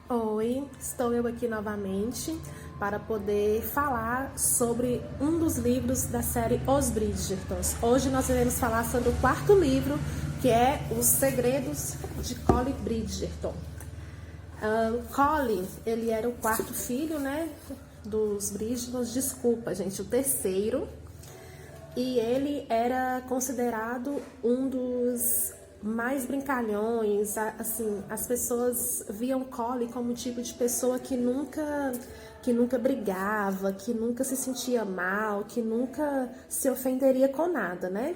Oi, estou eu aqui novamente para poder falar sobre um dos livros da série Os Bridgertons. Hoje nós iremos falar sobre o quarto livro, que é Os Segredos de Colin Bridgerton. Colin, ele era o quarto filho, né, dos Bridgertons, desculpa, gente, o terceiro. E ele era considerado um dos mais brincalhões, assim, as pessoas viam Colin como o tipo de pessoa que nunca brigava, que nunca se sentia mal, que nunca se ofenderia com nada, né?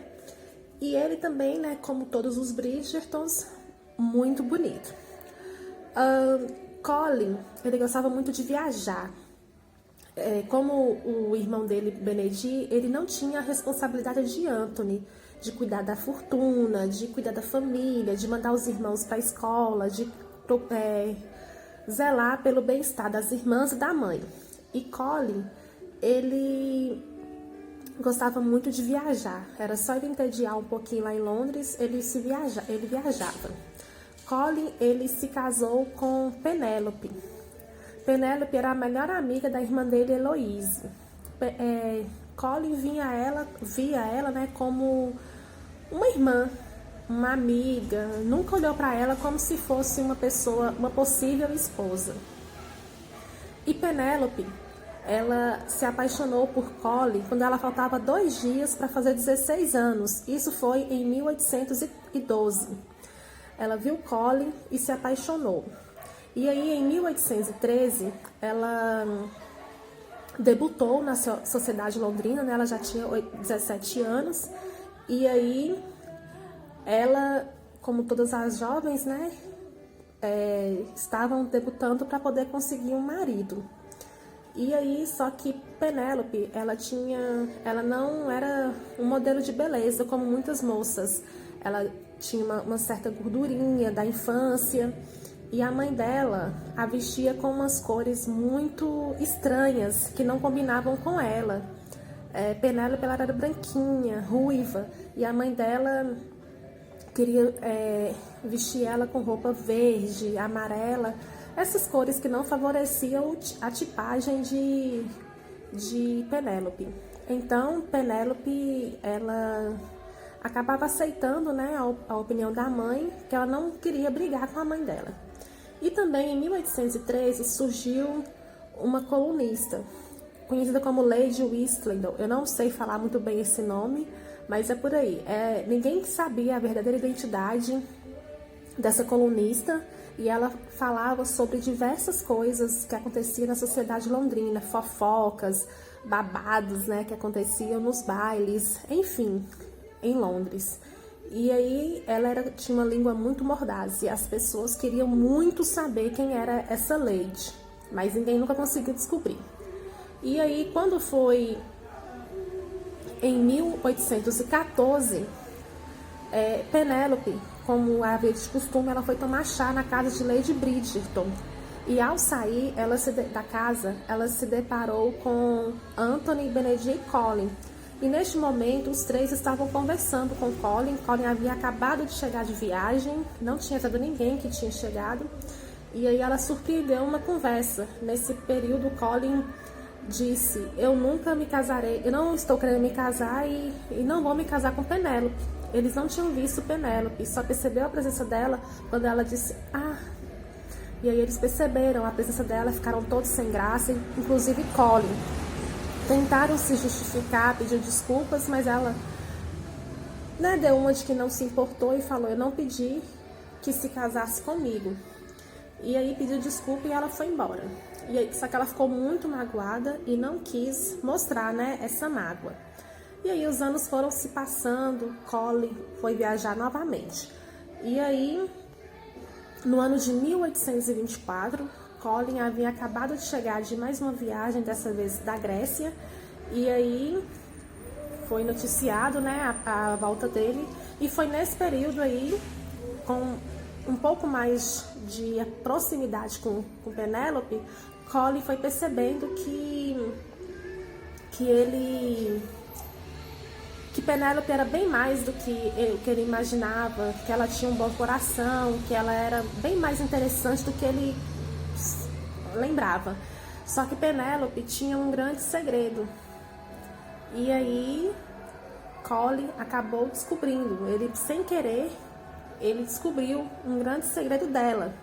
E ele também, né, como todos os Bridgertons, muito bonito. Colin, ele gostava muito de viajar. Como o irmão dele, Benedict, ele não tinha a responsabilidade de Anthony, de cuidar da fortuna, de cuidar da família, de mandar os irmãos para a escola, de zelar pelo bem-estar das irmãs e da mãe. E Colin, ele gostava muito de viajar. Era só ele entediar um pouquinho lá em Londres, ele viajava. Colin, ele se casou com Penélope. Penélope era a melhor amiga da irmã dele, Heloise. Colin via ela, né, como uma irmã, uma amiga. Nunca olhou para ela como se fosse uma pessoa, uma possível esposa. E Penélope, ela se apaixonou por Colin quando ela faltava 2 dias para fazer 16 anos. Isso foi em 1812. Ela viu Colin e se apaixonou. E aí, em 1813, ela debutou na sociedade londrina, né? Ela já tinha 17 anos. E aí, ela, como todas as jovens, né, estavam debutando para poder conseguir um marido. E aí, só que Penélope, ela não era um modelo de beleza como muitas moças. Ela tinha uma certa gordurinha da infância. E a mãe dela a vestia com umas cores muito estranhas, que não combinavam com ela. Penélope, ela era branquinha, ruiva, e a mãe dela queria vestir ela com roupa verde, amarela, essas cores que não favoreciam a tipagem de Penélope. Então, Penélope, ela acabava aceitando, né, a opinião da mãe, que ela não queria brigar com a mãe dela. E também, em 1813, surgiu uma colunista, conhecida como Lady Whistledown. Eu não sei falar muito bem esse nome, mas é por aí. Ninguém sabia a verdadeira identidade dessa colunista, e ela falava sobre diversas coisas que aconteciam na sociedade londrina, fofocas, babados, né, que aconteciam nos bailes, enfim, em Londres. E aí ela tinha uma língua muito mordaz e as pessoas queriam muito saber quem era essa Lady, mas ninguém nunca conseguiu descobrir. E aí, quando foi em 1814, Penélope, como havia de costume, ela foi tomar chá na casa de Lady Bridgerton. E ao sair da casa, ela se deparou com Anthony, Benedict e Colin. E neste momento, os três estavam conversando com Colin. Colin havia acabado de chegar de viagem, não tinha dado ninguém que tinha chegado. E aí ela surpreendeu uma conversa. Nesse período, Colin disse: eu nunca me casarei, eu não estou querendo me casar e não vou me casar com Penélope. Eles não tinham visto Penélope, só percebeu a presença dela quando ela disse: ah. E aí eles perceberam a presença dela, ficaram todos sem graça, inclusive Colin. Tentaram se justificar, pediu desculpas, mas ela, né, deu uma de que não se importou e falou: eu não pedi que se casasse comigo. E aí pediu desculpa e ela foi embora. E aí, só que ela ficou muito magoada e não quis mostrar, né, essa mágoa. E aí os anos foram se passando, Colin foi viajar novamente. E aí, no ano de 1824, Colin havia acabado de chegar de mais uma viagem, dessa vez da Grécia, e aí foi noticiado, né, a volta dele, e foi nesse período aí, com um pouco mais de proximidade com Penélope, Colin foi percebendo que Penélope era bem mais do que ele imaginava, que ela tinha um bom coração, que ela era bem mais interessante do que ele lembrava. Só que Penélope tinha um grande segredo. E aí Colin acabou descobrindo. Ele, sem querer, ele descobriu um grande segredo dela.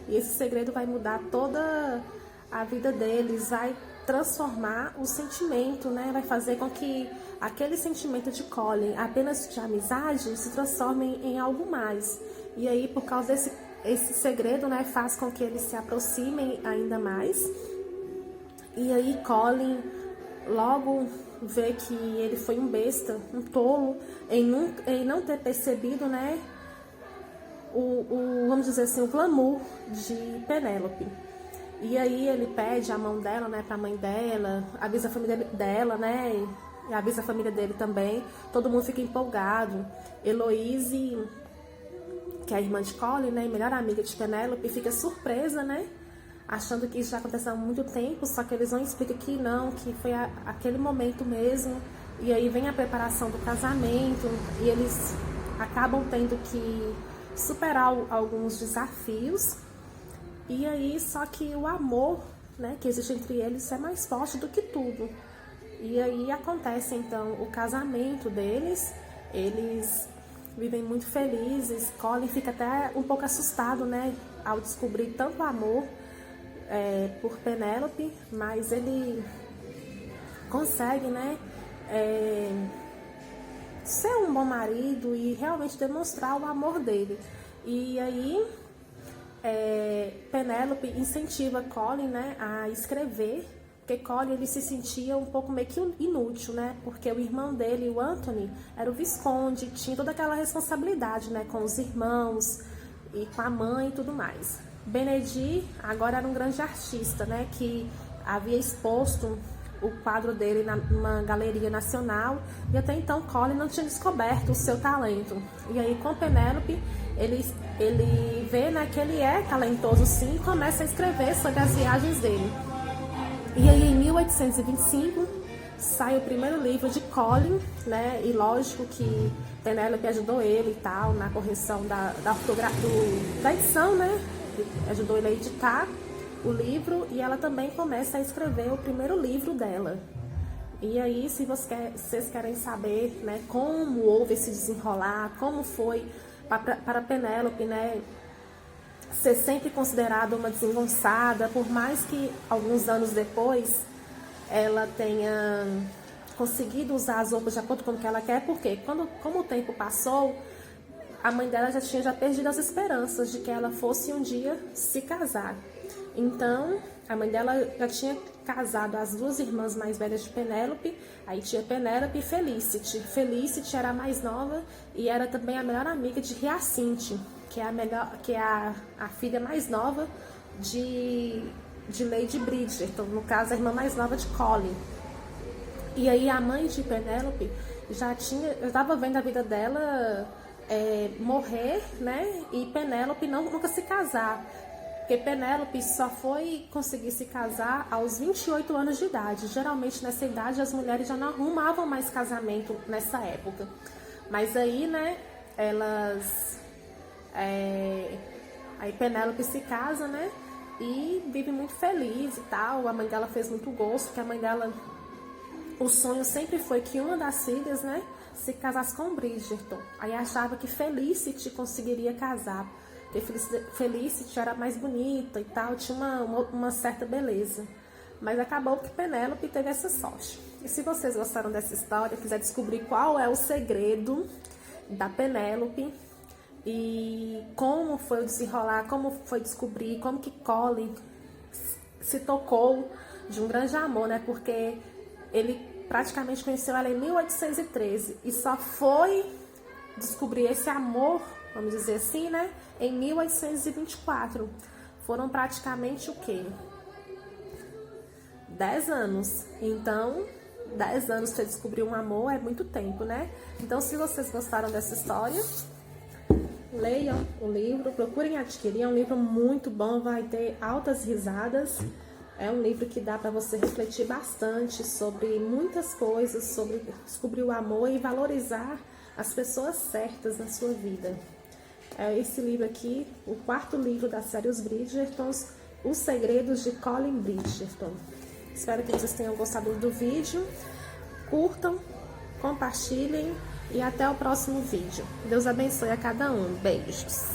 E esse segredo vai mudar toda a vida deles, vai transformar o sentimento, né? Vai fazer com que aquele sentimento de Colin, apenas de amizade, se transforme em algo mais. E aí, por causa esse segredo, né, faz com que eles se aproximem ainda mais. E aí Colin logo vê que ele foi um besta, um tolo, em não ter percebido, né, vamos dizer assim, o glamour de Penélope. E aí ele pede a mão dela, né, pra mãe dela, avisa a família dela, né, e avisa a família dele também. Todo mundo fica empolgado. Heloise, que é a irmã de Colin, né, melhor amiga de Penélope, fica surpresa, né, achando que isso já aconteceu há muito tempo, só que eles vão explicar que não, que foi aquele momento mesmo. E aí vem a preparação do casamento e eles acabam tendo que superar alguns desafios. E aí, só que o amor, né, que existe entre eles é mais forte do que tudo. E aí acontece então o casamento deles, eles vivem muito felizes. Colin fica até um pouco assustado, né, ao descobrir tanto amor por Penélope, mas ele consegue, né, ser um bom marido e realmente demonstrar o amor dele. E aí Penélope incentiva Colin, né, a escrever, porque Colin ele se sentia um pouco meio que inútil, né, porque o irmão dele, o Anthony, era o visconde, tinha toda aquela responsabilidade, né, com os irmãos e com a mãe e tudo mais. Benedict agora era um grande artista, né, que havia exposto o quadro dele numa galeria nacional, e até então Colin não tinha descoberto o seu talento. E aí com Penélope ele vê, né, que ele é talentoso sim, e começa a escrever sobre as viagens dele. E aí em 1825 sai o primeiro livro de Colin, né, e lógico que Penélope ajudou ele e tal na correção da edição, né, ajudou ele a editar o livro, e ela também começa a escrever o primeiro livro dela. E aí, se vocês querem saber, né, como houve esse desenrolar, como foi para Penélope, né, ser sempre considerada uma desengonçada, por mais que alguns anos depois ela tenha conseguido usar as roupas de acordo com o que ela quer, porque como o tempo passou, a mãe dela já tinha perdido as esperanças de que ela fosse um dia se casar. Então, a mãe dela já tinha casado as duas irmãs mais velhas de Penélope. Aí tinha Penélope e Felicity. Felicity era a mais nova e era também a melhor amiga de Hyacinthe, que é a filha mais nova de Lady Bridgerton, no caso a irmã mais nova de Colin. E aí a mãe de Penélope já estava vendo a vida dela morrer, né? E Penélope nunca se casar. Porque Penélope só foi conseguir se casar aos 28 anos de idade. Geralmente nessa idade as mulheres já não arrumavam mais casamento nessa época. Mas aí, né, aí Penélope se casa, né, e vive muito feliz e tal. A mãe dela fez muito gosto, porque a mãe dela, o sonho sempre foi que uma das filhas, né, se casasse com Bridgerton. Aí achava que Felicity conseguiria casar, porque Felicity era mais bonita e tal, tinha uma certa beleza. Mas acabou que Penélope teve essa sorte. E se vocês gostaram dessa história, quiser descobrir qual é o segredo da Penélope e como foi o desenrolar, como foi descobrir, como que Colin se tocou de um grande amor, né? Porque ele praticamente conheceu ela em 1813 e só foi descobrir esse amor, vamos dizer assim, né, em 1824. Foram praticamente o quê? 10 anos. Então, 10 anos para descobrir um amor é muito tempo, né? Então, se vocês gostaram dessa história, leiam o livro, procurem adquirir. É um livro muito bom, vai ter altas risadas. É um livro que dá para você refletir bastante sobre muitas coisas, sobre descobrir o amor e valorizar as pessoas certas na sua vida. É esse livro aqui, o quarto livro da série Os Bridgertons, Os Segredos de Colin Bridgerton. Espero que vocês tenham gostado do vídeo. Curtam, compartilhem e até o próximo vídeo. Deus abençoe a cada um. Beijos!